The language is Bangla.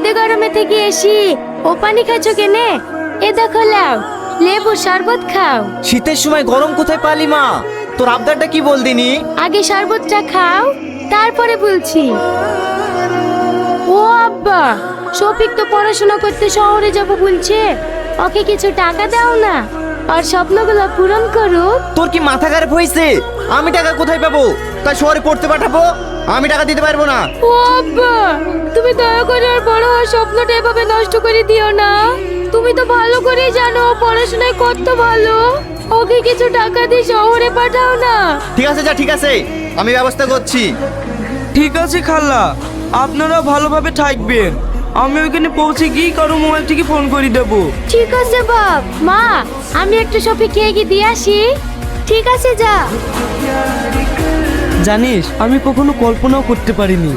রোদে গরমে থেকে এসি ও পানি খাচ্ছ কেনে? এ দেখো লাও, লেবু শরবত খাও। শীতের সময় গরম কোথায় পালি মা? তোর আবদারটা কি বলদিনি? আগে শরবতটা খাও, তারপরে বলছি। ও আব্বা, শফিক তো পড়াশোনা করতে শহরে যাব বলছে, ওকে কিছু টাকা দাও না, আর স্বপ্নগুলো পূরণ করুক। তোর কি মাথা খারাপ হয়েছে? আমি টাকা কোথায় পাবো? তাই শহরে পড়তে পাঠাবো? আমি টাকা দিতে পারবো না। ও আব্বা, তুমি দয়া করে আর বড় হওয়ার স্বপ্নটা এভাবে নষ্ট করে দিও না। তুমি তো ভালো করেই জানো ও পড়াশোনায় কত ভালো। ওকে কিছু টাকা দিয়ে শহরে পাঠাও না। ঠিক আছে যা, ঠিক আছে, আমি ব্যবস্থা করছি। ঠিক আছে খালা, আপনারা ভালোভাবে থাকবেন। আমি ওইখানে পৌঁছে গিয়ে কারো মোবাইল থেকে ফোন করে দেবো। ঠিক আছে বাপ। মা, আমি একটু শফিককে এগিয়ে দিয়ে আসি। ঠিক আছে, যা। জানিস, আমি কখনো কল্পনাও করতে পারিনি